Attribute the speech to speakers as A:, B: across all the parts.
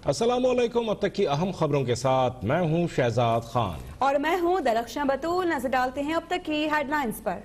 A: अस्सलामुअलैकुम। अब तक की अहम खबरों के साथ मैं हूं शहजाद खान
B: और मैं हूं दरख्शां बतूल। नजर डालते हैं अब तक की हेडलाइंस पर।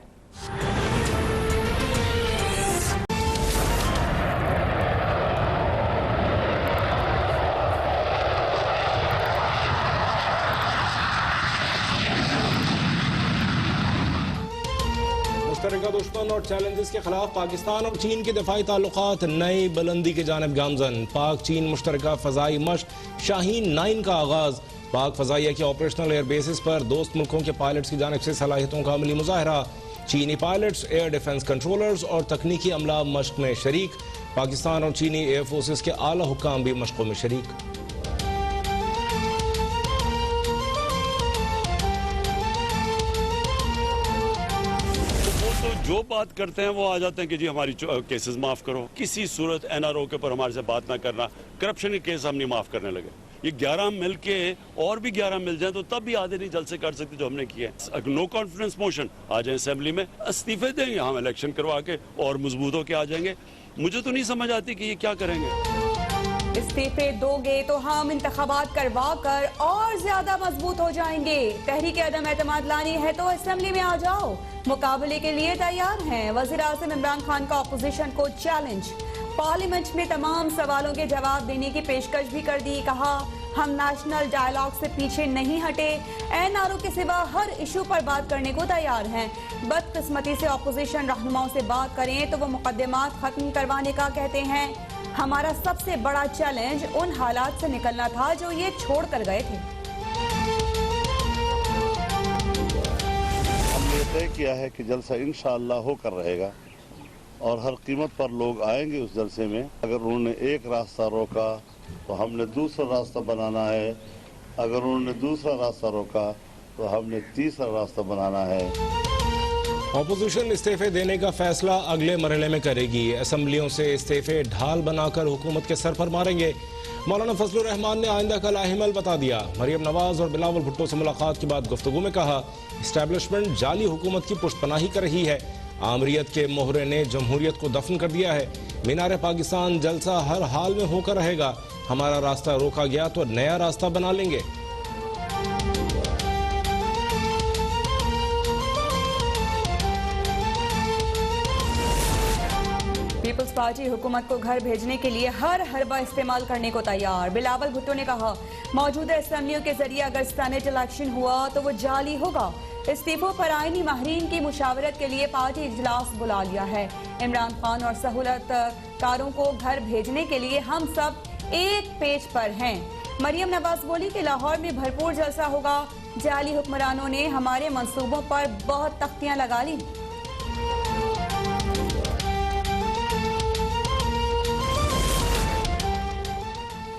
A: मुश्तरका दुश्मन और चैलेंजेस के खिलाफ पाकिस्तान और चीन के दिफाई ताल्लुकात नई बुलंदी की जानिब गामजन। पाक चीन मुश्तरका फजाई मश्क शाहीन 9 का आगाज। पाक फजाइया के ऑपरेशनल एयर बेसिस पर दोस्त मुल्कों के पायलट्स की जानिब से सलाहियतों का अमली मुजाहरा। चीनी पायलट्स, एयर डिफेंस कंट्रोलर्स और तकनीकी अमला मश्क में शरीक। पाकिस्तान और चीनी एयर फोर्सेस के आला हुक्काम भी मश्कों में शरीक।
C: जो बात करते हैं वो आ जाते हैं कि जी हमारी केसेस माफ करो। किसी सूरत एनआरओ के ऊपर हमारे से बात ना करना, करप्शन के केस हम नहीं माफ करने लगे। ये 11 मिल के और भी 11 मिल जाए तो तब भी आधे नहीं जल्द से कर सकते जो हमने किया है। नो कॉन्फिडेंस मोशन आ जाए असेंबली में, इस्तीफे देंगे, हम इलेक्शन करवा के और मजबूत होके आ जाएंगे। मुझे तो नहीं समझ आती कि ये क्या करेंगे।
B: इस्तीफे दोगे तो हम इंतखाबात करवा कर और ज्यादा मजबूत हो जाएंगे। तहरीक अदम एतमाद लानी है तो असेंबली में आ जाओ, मुकाबले के लिए तैयार हैं। वज़ीर आज़म इमरान खान का अपोजिशन को चैलेंज। पार्लियामेंट में तमाम सवालों के जवाब देने की पेशकश भी कर दी। कहा हम नेशनल डायलॉग से पीछे नहीं हटे, एनआरओ के सिवा हर इशू पर बात करने को तैयार हैं। बदकिस्मती से अपोजिशन रहनुमाओं से बात करें तो वो मुकदमात खत्म करवाने का कहते हैं। हमारा सबसे बड़ा चैलेंज उन हालात से निकलना था जो ये छोड़ कर गए थे।
D: हमने तय किया है कि जलसा इंशाअल्लाह होकर रहेगा और हर कीमत पर लोग आएंगे उस जलसे में। अगर उन्होंने एक रास्ता रोका तो हमने दूसरा रास्ता बनाना है, अगर उन्होंने दूसरा रास्ता रोका तो हमने तीसरा रास्ता बनाना है।
A: ऑपोजिशन इस्तीफे देने का फैसला अगले मरहले में करेगी। असम्बलियों से इस्तीफे ढाल बनाकर हुकूमत के सर पर मारेंगे। मौलाना फजलुर रहमान ने आइंदा का लाहिमल बता दिया। मरियम नवाज और बिलावल भुट्टो से मुलाकात के बाद गुफ्तगू में कहा इस्टेब्लिशमेंट जाली हुकूमत की पुष्टपनाही कर रही है। आमरीत के मोहरे ने जमहूरियत को दफन कर दिया है। मीनार पाकिस्तान जलसा हर हाल में होकर रहेगा। हमारा रास्ता रोका गया तो नया रास्ता बना लेंगे।
B: पीपल्स पार्टी हुकूमत को घर भेजने के लिए हर हरबा इस्तेमाल करने को तैयार। बिलावल भुट्टो ने कहा मौजूदा असम्बलियों के जरिए अगर सेनेट इलेक्शन हुआ तो वो जाली होगा। इस्तीफों पर आईनी माहिरीन की मुशावरत के लिए पार्टी इजलास बुला लिया है। इमरान खान और सहूलत कारों को घर भेजने के लिए हम सब एक पेज पर हैं। मरियम नवाज बोली कि लाहौर में भरपूर जलसा होगा। जाली हुक्मरानों ने हमारे मंसूबों पर बहुत तख्तियां लगा ली।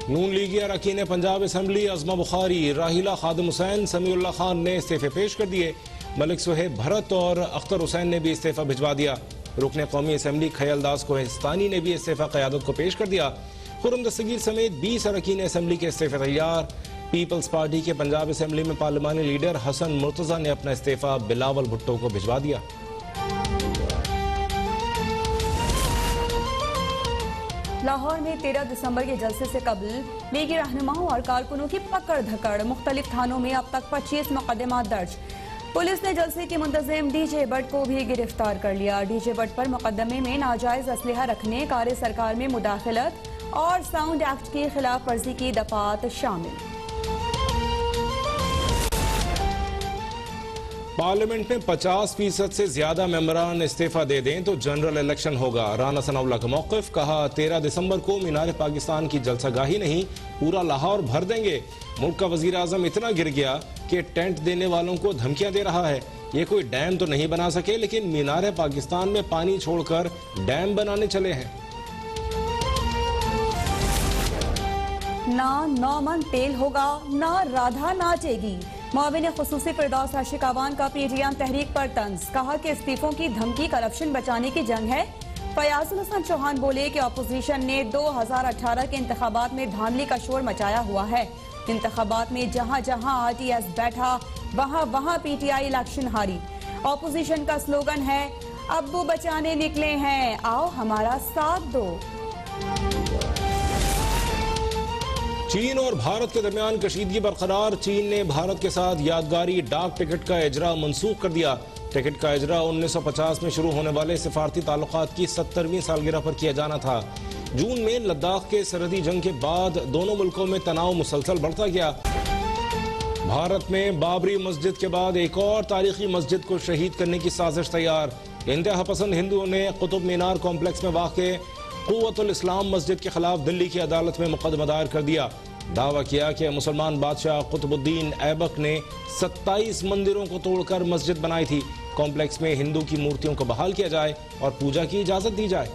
A: नून लीगी अरकान पंजाब असम्बली अज़मा बुखारी, राहिला खादिम हुसैन, समीउल्लाह खान ने इस्तीफे पेश कर दिए। मलिक सुहेब भरत और अख्तर हुसैन ने भी इस्तीफा भिजवा दिया। रुकने कौमी असम्बली खयलदास कोहिस्तानी ने भी इस्तीफा क़यादत को पेश कर दिया। खुर्रम दस्तगीर समेत 20 अरकान असम्बली के इस्तीफे तैयार। पीपल्स पार्टी के पंजाब असम्बली में पार्लिमानी लीडर हसन मुर्तज़ा ने अपना इस्तीफा बिलावल भुट्टो को भिजवा दिया।
B: लाहौर में 13 दिसंबर के जलसे से कबल लीगी रहनुमाओं और कारकुनों की पकड़ धकड़। मुख्तलिफ थानों में अब तक 25 मुकदमात दर्ज। पुलिस ने जलसे के मुंतजिम डीजे भट्ट को भी गिरफ्तार कर लिया। डीजे भट्ट पर मुकदमे में नाजायज असलहा रखने, कार्य सरकार में मुदाखलत और साउंड एक्ट की खिलाफ वर्जी की दफात शामिल।
A: पार्लियामेंट में 50% से ज्यादा मेंबरान इस्तीफा दे दें तो जनरल इलेक्शन होगा। राना सनाउल्लाह का मौक़िफ़। कहा 13 दिसंबर को मीनार पाकिस्तान की जलसागाही नहीं, पूरा लाहौर भर देंगे। मुल्क का वजीर आजम इतना गिर गया कि टेंट देने वालों को धमकियां दे रहा है। ये कोई डैम तो नहीं बना सके, लेकिन मीनार पाकिस्तान में पानी छोड़कर डैम बनाने चले हैं।
B: ना नौमन तेल होगा, ना राधा नाचेगी। मुआविन खुसूसी फिरदौस आशिक अवान का पीटीएम तहरीक पर तंज। कहा कि इस्तीफों की धमकी करप्शन बचाने की जंग है। फयाजुल हसन चौहान बोले कि अपोजिशन ने 2018 के इंतखाबात में धांधली का शोर मचाया हुआ है। इंतखाबात में जहां जहां आरटीएस बैठा वहां वहां पीटीआई इलेक्शन हारी। अपोजिशन का स्लोगन है अब्बू बचाने निकले हैं, आओ हमारा साथ दो।
A: चीन और भारत के दरमियान कशीदगी बरकरार। चीन ने भारत के साथ यादगारी डाक टिकट का इजरा मनसूख कर दिया। टिकट का इजरा 1950 में शुरू होने वाले सिफारती ताल्लुकात की 70वीं सालगिरह पर किया जाना था। जून में लद्दाख के सरहदी जंग के बाद दोनों मुल्कों में तनाव मुसलसल बढ़ता गया। भारत में बाबरी मस्जिद के बाद एक और तारीखी मस्जिद को शहीद करने की साजिश तैयार। इंतहा पसंद हिंदुओं ने कुतुब मीनार कॉम्प्लेक्स में वाक़े क़ुव्वतुल इस्लाम मस्जिद के खिलाफ दिल्ली की अदालत में मुकदमा दायर कर दिया। दावा किया कि मुसलमान बादशाह कुतुबुद्दीन ऐबक ने 27 मंदिरों को तोड़कर मस्जिद बनाई थी। कॉम्प्लेक्स में हिंदू की मूर्तियों को बहाल किया जाए और पूजा की इजाजत दी जाए।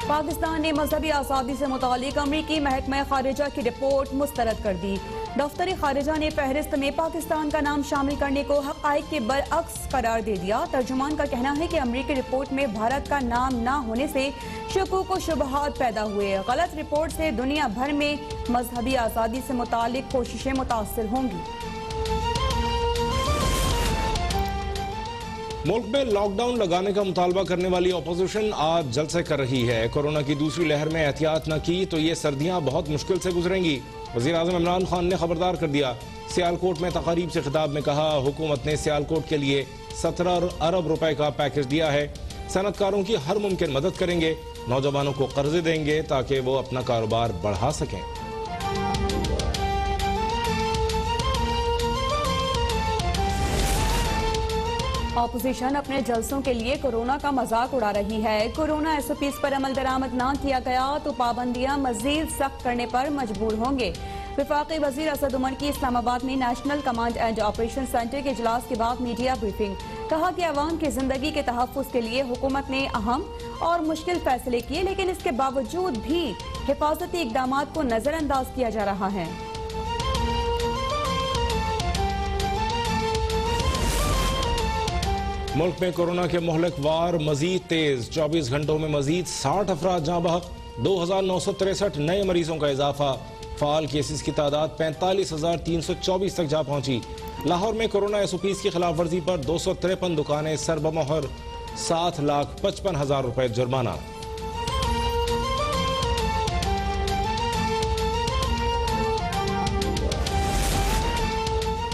B: पाकिस्तान ने मजहबी आज़ादी से मुतालिक अमरीकी महकमा खारिजा की रिपोर्ट मुस्तरद कर दी। दफ्तर खारिजा ने फहरिस्त में पाकिस्तान का नाम शामिल करने को हक़ाइक़ के बरअक्स करार दे दिया। तर्जुमान का कहना है कि अमरीकी रिपोर्ट में भारत का नाम न होने से शुकूक व शुबहात पैदा हुए। गलत रिपोर्ट से दुनिया भर में मजहबी आज़ादी से मुतालिक कोशिशें मुतासिर होंगी।
A: मुल्क में लॉकडाउन लगाने का मुतालबा करने वाली अपोजिशन आज जलसे कर रही है। कोरोना की दूसरी लहर में एहतियात न की तो ये सर्दियां बहुत मुश्किल से गुजरेंगी। वज़ीर आज़म इमरान खान ने खबरदार कर दिया। सियालकोट में तकारीब से खिताब में कहा, हुकूमत ने सियालकोट के लिए 17 अरब रुपए का पैकेज दिया है। सनतकारों की हर मुमकिन मदद करेंगे। नौजवानों को कर्जे देंगे ताकि वो अपना कारोबार बढ़ा सकें।
B: ऑपोजिशन अपने जलसों के लिए कोरोना का मजाक उड़ा रही है। कोरोना SOPs पर अमल दरामद न किया गया तो पाबंदियां मजीद सख्त करने पर मजबूर होंगे। वफाकी वजीर असद उमर की इस्लामाबाद में national command and operation centre के इजलास के बाद मीडिया ब्रीफिंग। कहा कि अवाम की जिंदगी के तहफ़्फ़ुज़ के लिए हुकूमत ने अहम और मुश्किल फैसले किए, लेकिन इसके बावजूद भी हिफाजती इकदाम को नजरअंदाज किया जा रहा है।
A: मुल्क में कोरोना के मोहलक वार मजीद तेज। 24 घंटों में मजीद 60 अफराद जाँ बहक। 2963 नए मरीजों का इजाफा। फाल केसेस की तादाद 45,324 तक जा पहुंची। लाहौर में कोरोना SOPs की खिलाफ वर्जी पर 253 दुकानें सरबमोहर। 7,55,000 रुपए जुर्माना।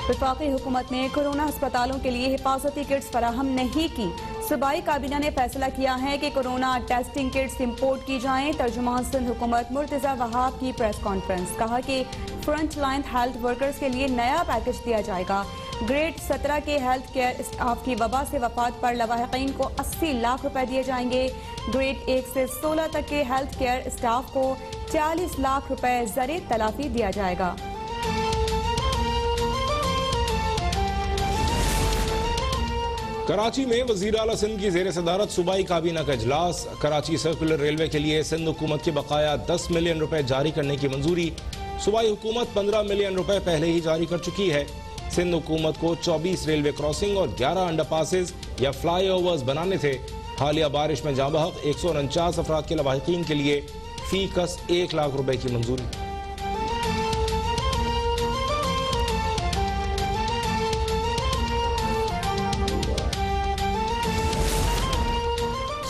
B: वफाकी हुकूमत ने कोरोना अस्पतालों के लिए हिफाजती किट्स फराहम नहीं की। सूबाई काबीना ने फैसला किया है कि कोरोना टेस्टिंग किट्स इंपोर्ट की जाएं। तर्जुमान सिंध हुकूमत मुर्तज़ा वहाब की प्रेस कॉन्फ्रेंस। कहा कि फ्रंट लाइन हेल्थ वर्कर्स के लिए नया पैकेज दिया जाएगा। ग्रेड 17 के हेल्थ केयर स्टाफ की वबा से वफात पर लवाहिकीन को 80 लाख रुपए दिए जाएंगे। ग्रेड 1 से 16 तक के हेल्थ केयर स्टाफ को 40 लाख रुपए ज़रिए तलाफी दिया जाएगा।
A: कराची में वज़ीर आला सिंध की ज़ेर सदारत सूबाई काबीना का इजलास। कराची सर्कुलर रेलवे के लिए सिंध हुकूमत की बकाया 10 मिलियन रुपए जारी करने की मंजूरी। सूबाई हुकूमत 15 मिलियन रुपए पहले ही जारी कर चुकी है। सिंध हुकूमत को 24 रेलवे क्रॉसिंग और 11 अंडरपासेस या फ्लाई ओवर्स बनाने थे। हालिया बारिश में जाँ बहक 149 अफराद के लवाहिकीन के लिए फी कस 1 लाख रुपए की मंजूरी।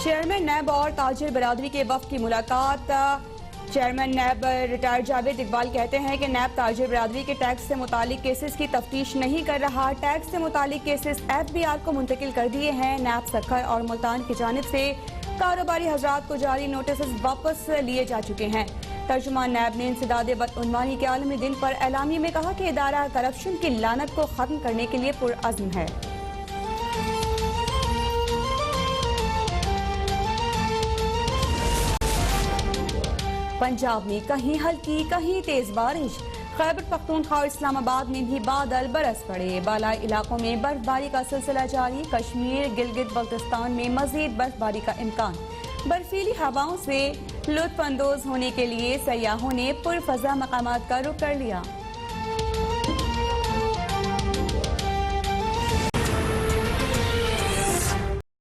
B: चेयरमैन नैब और ताजिर बरादरी के वफ्द की मुलाकात। चेयरमैन नैब रिटायर्ड जावेद इकबाल कहते हैं कि नैब ताजिर बरादरी के टैक्स से मुतालिक केसेस की तफ्तीश नहीं कर रहा। टैक्स से मुतालिक केसेस FBR को मुंतकिल कर दिए हैं। नैब सखर और मुल्तान की जानिब से कारोबारी हजरात को जारी नोटिस वापस लिए जा चुके हैं। तर्जुमान नैब ने इंसदाद बदउनवानी के आलमी दिन पर एलामी में कहा कि इदारा करप्शन की लानत को खत्म करने के लिए पुरअज़्म है। पंजाब में कहीं हल्की कहीं तेज बारिश। खैबर पख्तूनख्वा और इस्लामाबाद में भी बादल बरस पड़े। बालाई इलाकों में बर्फबारी का सिलसिला जारी। कश्मीर गिलगित बल्तिस्तान में मजीद बर्फबारी का इम्कान। बर्फीली हवाओं से लुत्फ अंदोज होने के लिए सयाहों ने पुरफजा मकामात का रुख कर लिया।